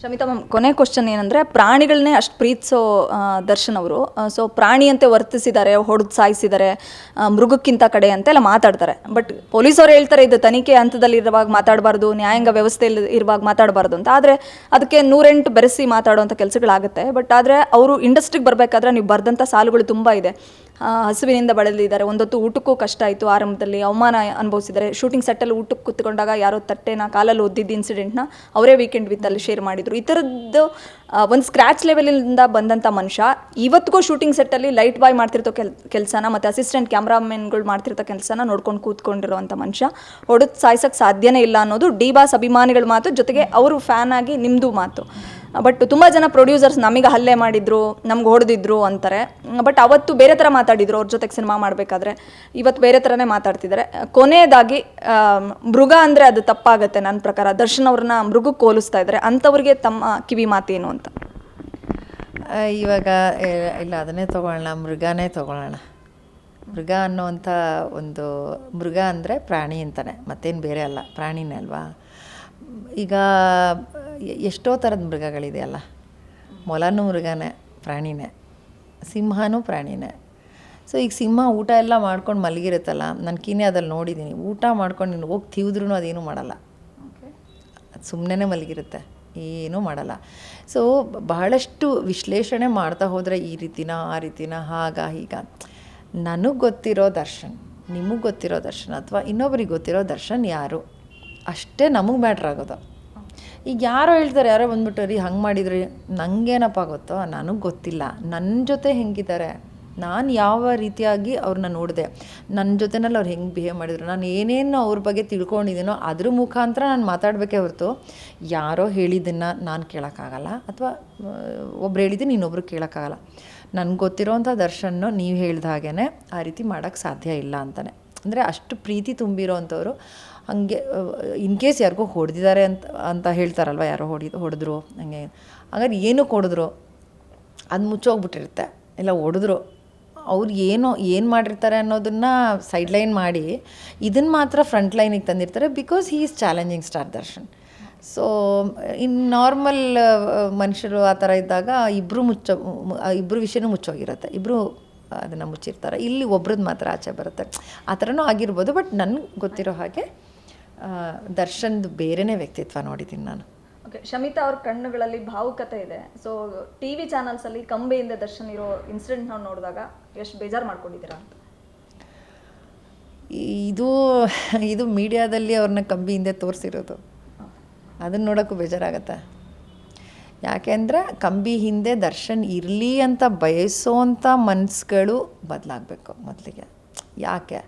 Shamita ma'am, ಕೊನೆ question ಏನಂದರೆ, ಪ್ರಾಣಿಗಳನ್ನೇ ಅಷ್ಟು ಪ್ರೀತಿಸೋ ದರ್ಶನ್ ಅವರು ಸೊ ಪ್ರಾಣಿಯಂತೆ ವರ್ತಿಸಿದ್ದಾರೆ, ಹೊಡೆದು ಸಾಯಿಸಿದ್ದಾರೆ, ಮೃಗಕ್ಕಿಂತ ಕಡೆ ಅಂತೆಲ್ಲ ಮಾತಾಡ್ತಾರೆ. ಬಟ್ ಪೊಲೀಸವರು ಹೇಳ್ತಾರೆ ಇದು ತನಿಖೆ ಹಂತದಲ್ಲಿ ಇರುವಾಗ ಮಾತಾಡಬಾರ್ದು, ನ್ಯಾಯಾಂಗ ವ್ಯವಸ್ಥೆಯಲ್ಲಿ ಇರುವಾಗ ಮಾತಾಡಬಾರ್ದು ಅಂತ. ಆದರೆ ಅದಕ್ಕೆ 108 ಬೆರೆಸಿ ಮಾತಾಡುವಂಥ ಕೆಲಸಗಳಾಗುತ್ತೆ. ಬಟ್ ಆದರೆ ಅವರು ಇಂಡಸ್ಟ್ರಿಗೆ ಬರಬೇಕಾದ್ರೆ ನೀವು ಬರೆದಂಥ ಸಾಲುಗಳು ತುಂಬ ಇದೆ. ಹಸುವಿನಿಂದ ಬಳಲಿದ್ದಾರೆ, ಒಂದೊತ್ತು ಊಟಕ್ಕೂ ಕಷ್ಟ ಆಯಿತು, ಆರಂಭದಲ್ಲಿ ಅವಮಾನ ಅನುಭವಿಸಿದ್ದಾರೆ, ಶೂಟಿಂಗ್ ಸೆಟ್ಟಲ್ಲಿ ಊಟಕ್ಕೆ ಕೂತ್ಕೊಂಡಾಗ ಯಾರೋ ತಟ್ಟೆನ ಕಾಲಲ್ಲಿ ಒದ್ದಿದ್ದ ಇನ್ಸಿಡೆಂಟ್ನ ಅವರೇ ವೀಕೆಂಡ್ ವಿತ್ತಲ್ಲಿ ಶೇರ್ ಮಾಡಿದರು. ಈ ಥರದ್ದು ಒಂದು ಸ್ಕ್ರ್ಯಾಚ್ ಲೆವೆಲಿಂದ ಬಂದಂಥ ಮನುಷ್ಯ ಇವತ್ತಿಗೂ ಶೂಟಿಂಗ್ ಸೆಟ್ಟಲ್ಲಿ ಲೈಟ್ ಬಾಯ್ ಮಾಡ್ತಿರ್ತೋ ಕೆಲಸನ ಮತ್ತು ಅಸಿಸ್ಟೆಂಟ್ ಕ್ಯಾಮ್ರಾಮೆನ್ಗಳು ಮಾಡ್ತಿರ್ತೋ ಕೆಲಸನ ನೋಡ್ಕೊಂಡು ಕೂತ್ಕೊಂಡಿರೋವಂಥ ಮನುಷ್ಯ ಹೊಡೆದು ಸಾಯ್ಸೋಕ್ಕೆ ಸಾಧ್ಯನೇ ಇಲ್ಲ ಅನ್ನೋದು ಡಿ ಬಾಸ್ ಅಭಿಮಾನಿಗಳ ಮಾತು, ಜೊತೆಗೆ ಅವರು ಫ್ಯಾನ್ ಆಗಿ ನಿಮ್ಮದು ಮಾತು. ಬಟ್ ತುಂಬ ಜನ ಪ್ರೊಡ್ಯೂಸರ್ಸ್ ನಮಗೆ ಹಲ್ಲೆ ಮಾಡಿದ್ರು, ನಮ್ಗೆ ಹೊಡೆದಿದ್ರು ಅಂತಾರೆ. ಬಟ್ ಅವತ್ತು ಬೇರೆ ಥರ ಮಾತಾಡಿದ್ರು ಅವ್ರ ಜೊತೆಗೆ ಸಿನಿಮಾ ಮಾಡಬೇಕಾದ್ರೆ, ಇವತ್ತು ಬೇರೆ ಥರನೇ ಮಾತಾಡ್ತಿದ್ದಾರೆ. ಕೊನೆಯದಾಗಿ ಮೃಗ ಅಂದರೆ ಅದು ತಪ್ಪಾಗುತ್ತೆ ನನ್ನ ಪ್ರಕಾರ. ದರ್ಶನ್ ಅವ್ರನ್ನ ಮೃಗಕ್ಕೆ ಹೋಲಿಸ್ತಾ ಇದ್ದಾರೆ, ಅಂಥವ್ರಿಗೆ ತಮ್ಮ ಕಿವಿ ಮಾತೇನು ಅಂತ. ಇವಾಗ ಇಲ್ಲ, ಅದನ್ನೇ ತೊಗೊಳ್ಳೋಣ, ಮೃಗನೇ ತೊಗೊಳ್ಳೋಣ. ಮೃಗ ಅನ್ನೋವಂಥ ಒಂದು ಮೃಗ ಅಂದರೆ ಪ್ರಾಣಿ ಅಂತಲೇ, ಮತ್ತೇನು ಬೇರೆ ಅಲ್ಲ, ಪ್ರಾಣಿನೇ ಅಲ್ವಾ. ಈಗ ಎಷ್ಟೋ ಥರದ ಮೃಗಗಳಿದೆಯಲ್ಲ, ಮೊಲನೂ ಮೃಗನೇ, ಪ್ರಾಣಿನೇ, ಸಿಂಹನೂ ಪ್ರಾಣಿನೇ. ಸೊ ಈಗ ಸಿಂಹ ಊಟ ಎಲ್ಲ ಮಾಡ್ಕೊಂಡು ಮಲಗಿರುತ್ತಲ್ಲ, ನಾನು ಕೀನ್ಯಾದಲ್ಲಿ ನೋಡಿದ್ದೀನಿ, ಊಟ ಮಾಡ್ಕೊಂಡು ನೀನು ಹೋಗಿ ತಿವಿದ್ರೂ ಅದೇನೂ ಮಾಡಲ್ಲ, ಅದು ಸುಮ್ಮನೆ ಮಲಗಿರುತ್ತೆ, ಏನೂ ಮಾಡಲ್ಲ. ಸೊ ಬಹಳಷ್ಟು ವಿಶ್ಲೇಷಣೆ ಮಾಡ್ತಾ ಹೋದರೆ ಈ ರೀತಿನ ಆ ರೀತಿನ ಹಾಗ ಹೀಗ. ನನಗೆ ಗೊತ್ತಿರೋ ದರ್ಶನ್, ನಿಮಗೆ ಗೊತ್ತಿರೋ ದರ್ಶನ್, ಅಥವಾ ಇನ್ನೊಬ್ರಿಗೆ ಗೊತ್ತಿರೋ ದರ್ಶನ್ ಯಾರು, ಅಷ್ಟೇ ನಮಗೆ ಮ್ಯಾಟ್ರ್ ಆಗೋದು. ಈಗ ಯಾರೋ ಹೇಳ್ತಾರೆ, ಯಾರೋ ಬಂದ್ಬಿಟ್ಟು ರೀ ಹಂಗೆ ಮಾಡಿದ್ರಿ, ನನಗೇನಪ್ಪ ಗೊತ್ತೋ, ನನಗೆ ಗೊತ್ತಿಲ್ಲ. ನನ್ನ ಜೊತೆ ಹೆಂಗಿದ್ದಾರೆ, ನಾನು ಯಾವ ರೀತಿಯಾಗಿ ಅವ್ರನ್ನ ನೋಡಿದೆ, ನನ್ನ ಜೊತೆನಲ್ಲಿ ಅವ್ರು ಹೆಂಗೆ ಬಿಹೇವ್ ಮಾಡಿದ್ರು, ನಾನು ಏನೇನು ಅವ್ರ ಬಗ್ಗೆ ತಿಳ್ಕೊಂಡಿದ್ದೀನೋ ಅದ್ರ ಮುಖಾಂತರ ನಾನು ಮಾತಾಡಬೇಕೇ ಹೊರತು ಯಾರೋ ಹೇಳಿದ್ದನ್ನು ನಾನು ಕೇಳೋಕ್ಕಾಗಲ್ಲ, ಅಥವಾ ಒಬ್ರು ಹೇಳಿದ್ದೀನಿ ಇನ್ನೊಬ್ರು ಕೇಳೋಕ್ಕಾಗಲ್ಲ. ನನಗೆ ಗೊತ್ತಿರೋವಂಥ ದರ್ಶನ್ನು ನೀವು ಹೇಳ್ದ ಹಾಗೇ ಆ ರೀತಿ ಮಾಡೋಕ್ಕೆ ಸಾಧ್ಯ ಇಲ್ಲ ಅಂತಲೇ. ಅಂದರೆ ಅಷ್ಟು ಪ್ರೀತಿ ತುಂಬಿರೋ ಅಂಥವ್ರು ಹಾಗೆ ಇನ್ ಕೇಸ್ ಯಾರಿಗೂ ಹೊಡೆದಿದ್ದಾರೆ ಅಂತ ಹೇಳ್ತಾರಲ್ವ, ಯಾರೋ ಹೊಡೆದ್ರು ಹಂಗೆ, ಹಾಗಾದ್ರೆ ಏನಕ್ಕೆ ಹೊಡೆದ್ರು ಅದು ಮುಚ್ಚೋಗ್ಬಿಟ್ಟಿರುತ್ತೆ. ಇಲ್ಲ ಹೊಡೆದ್ರು, ಅವ್ರು ಏನು ಮಾಡಿರ್ತಾರೆ ಅನ್ನೋದನ್ನು ಸೈಡ್ಲೈನ್ ಮಾಡಿ ಇದನ್ನು ಮಾತ್ರ ಫ್ರಂಟ್ ಲೈನಿಗೆ ತಂದಿರ್ತಾರೆ, because he is challenging star Darshan. So ಇನ್ನು ನಾರ್ಮಲ್ ಮನುಷ್ಯರು ಆ ಥರ ಇದ್ದಾಗ ಇಬ್ಬರು ವಿಷಯನೂ ಮುಚ್ಚೋಗಿರುತ್ತೆ, ಇಬ್ಬರು ಅದನ್ನು ಮುಚ್ಚಿರ್ತಾರೆ. ಇಲ್ಲಿ ಒಬ್ರದ್ದು ಮಾತ್ರ ಆಚೆ ಬರುತ್ತೆ, ಆ ಥರನೂ ಆಗಿರ್ಬೋದು. ಬಟ್ ನನಗೆ ಗೊತ್ತಿರೋ ಹಾಗೆ ದರ್ಶನ್ದು ಬೇರೆಯೇ ವ್ಯಕ್ತಿತ್ವ ನೋಡಿದ್ದೀನಿ ನಾನು. ಓಕೆ, ಶಮಿತಾ ಅವ್ರ ಕಣ್ಣುಗಳಲ್ಲಿ ಭಾವುಕತೆ ಇದೆ. ಸೊ ಟಿ ವಿ ಚಾನಲ್ಸಲ್ಲಿ ಕಂಬೆಯಿಂದ ದರ್ಶನ್ ಇರೋ ಇನ್ಸಿಡೆಂಟ್ ನಾವು ನೋಡಿದಾಗ ಎಷ್ಟು ಬೇಜಾರು ಮಾಡ್ಕೊಂಡಿದ್ದೀರಾ ಅಂತ. ಇದು ಮೀಡಿಯಾದಲ್ಲಿ ಅವ್ರನ್ನ ಕಂಬಿ ಹಿಂದೆ ತೋರಿಸಿರೋದು, ಅದನ್ನು ನೋಡೋಕ್ಕೂ ಬೇಜಾರಾಗತ್ತೆ. ಯಾಕೆಂದರೆ ಕಂಬಿ ಹಿಂದೆ ದರ್ಶನ್ ಇರಲಿ ಅಂತ ಬಯಸೋವಂಥ ಮನಸ್ಸುಗಳು ಬದಲಾಗಬೇಕು ಮೊದಲಿಗೆ. ಯಾಕೆ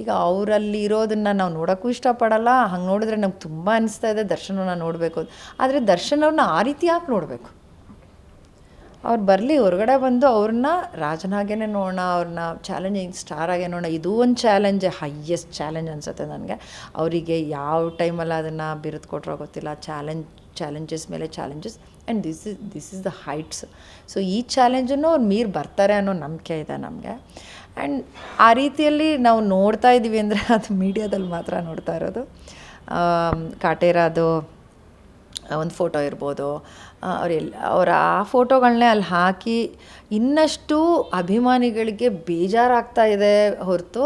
ಈಗ ಅವರಲ್ಲಿ ಇರೋದನ್ನು ನಾವು ನೋಡೋಕ್ಕೂ ಇಷ್ಟಪಡಲ್ಲ, ಹಂಗೆ ನೋಡಿದ್ರೆ ನಮ್ಗೆ ತುಂಬ ಅನಿಸ್ತಾ ಇದೆ ದರ್ಶನವ್ರನ್ನ ನೋಡಬೇಕು. ಆದರೆ ದರ್ಶನ್ ಅವ್ರನ್ನ ಆ ರೀತಿ ಯಾಕೆ ನೋಡಬೇಕು? ಅವ್ರು ಬರಲಿ, ಹೊರಗಡೆ ಬಂದು ಅವ್ರನ್ನ ರಾಜನಾಗೇ ನೋಡೋಣ, ಅವ್ರನ್ನ ಚಾಲೆಂಜಿಂಗ್ ಸ್ಟಾರ್ ಆಗೇ ನೋಡೋಣ. ಇದು ಒಂದು ಚಾಲೆಂಜೇ, ಹೈಯೆಸ್ಟ್ ಚಾಲೆಂಜ್ ಅನಿಸುತ್ತೆ ನನಗೆ. ಅವರಿಗೆ ಯಾವ ಟೈಮಲ್ಲಿ ಅದನ್ನು ಬಿರುದು ಕೊಟ್ಟರೋ ಗೊತ್ತಿಲ್ಲ. ಚಾಲೆಂಜಸ್ ಮೇಲೆ challenges, and this is the heights. So ಈ ಚಾಲೆಂಜನ್ನು ಅವ್ರು ಮೀರಿ ಬರ್ತಾರೆ ಅನ್ನೋ ನಂಬಿಕೆ ಇದೆ ನಮಗೆ. ಆ್ಯಂಡ್ ಆ ರೀತಿಯಲ್ಲಿ ನಾವು ನೋಡ್ತಾ ಇದ್ದೀವಿ ಅಂದರೆ ಅದು ಮೀಡಿಯಾದಲ್ಲಿ ಮಾತ್ರ ನೋಡ್ತಾ ಇರೋದು. ಕಾಟೇರದು ಒಂದು ಫೋಟೋ ಇರ್ಬೋದು, ಅವರ ಆ ಫೋಟೋಗಳನ್ನೇ ಅಲ್ಲಿ ಹಾಕಿ ಇನ್ನಷ್ಟು ಅಭಿಮಾನಿಗಳಿಗೆ ಬೇಜಾರಾಗ್ತಾ ಇದೆ ಹೊರತು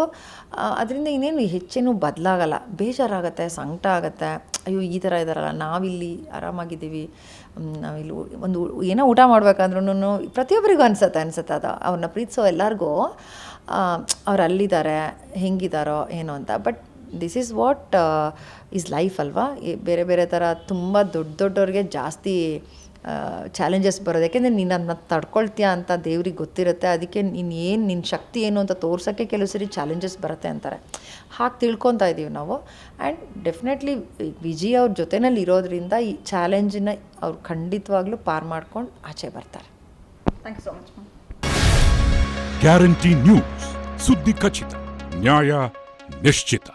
ಅದರಿಂದ ಇನ್ನೇನು ಹೆಚ್ಚೇನು ಬದಲಾಗಲ್ಲ. ಬೇಜಾರಾಗುತ್ತೆ, ಸಂಕಟ ಆಗುತ್ತೆ. ಅಯ್ಯೋ ಈ ಥರ ಇದ್ದಾರಲ್ಲ, ನಾವಿಲ್ಲಿ ಆರಾಮಾಗಿದ್ದೀವಿ, ನಾವಿಲ್ಲಿ ಒಂದು ಏನೋ ಊಟ ಮಾಡ್ಬೇಕಂದ್ರೂ ಪ್ರತಿಯೊಬ್ಬರಿಗೂ ಅನಿಸುತ್ತೆ ಅದು. ಅವ್ರನ್ನ ಪ್ರೀತಿಸೋ ಎಲ್ಲರಿಗೂ ಅವ್ರು ಅಲ್ಲಿದ್ದಾರೆ, ಹೆಂಗಿದ್ದಾರೋ ಏನೋ ಅಂತ. But this is what is life ಅಲ್ವಾ. ಬೇರೆ ಬೇರೆ ಥರ ತುಂಬ ದೊಡ್ಡವ್ರಿಗೆ ಜಾಸ್ತಿ ಚಾಲೆಂಜಸ್ ಬರೋದು. ಯಾಕೆಂದರೆ ನೀನು ಅದನ್ನ ತಡ್ಕೊಳ್ತೀಯ ಅಂತ ದೇವ್ರಿಗೆ ಗೊತ್ತಿರುತ್ತೆ. ಅದಕ್ಕೆ ನಿನ್ನ ಶಕ್ತಿ ಏನು ಅಂತ ತೋರ್ಸೋಕ್ಕೆ ಕೆಲವು ಸರಿ ಚಾಲೆಂಜಸ್ ಬರುತ್ತೆ ಅಂತಾರೆ. ಹಾಗೆ ತಿಳ್ಕೊತಾ ಇದ್ದೀವಿ ನಾವು. ಆ್ಯಂಡ್ ಡೆಫಿನೆಟ್ಲಿ ವಿಜಯ್ ಅವ್ರ ಜೊತೆಯಲ್ಲಿ ಇರೋದ್ರಿಂದ ಈ ಚಾಲೆಂಜನ್ನ ಅವ್ರು ಖಂಡಿತವಾಗ್ಲೂ ಪಾರ್ ಮಾಡ್ಕೊಂಡು ಆಚೆ ಬರ್ತಾರೆ. Thank you so much. Guarantee news, ಸುದ್ದಿ ಖಚಿತ, ನ್ಯಾಯ ನಿಶ್ಚಿತ.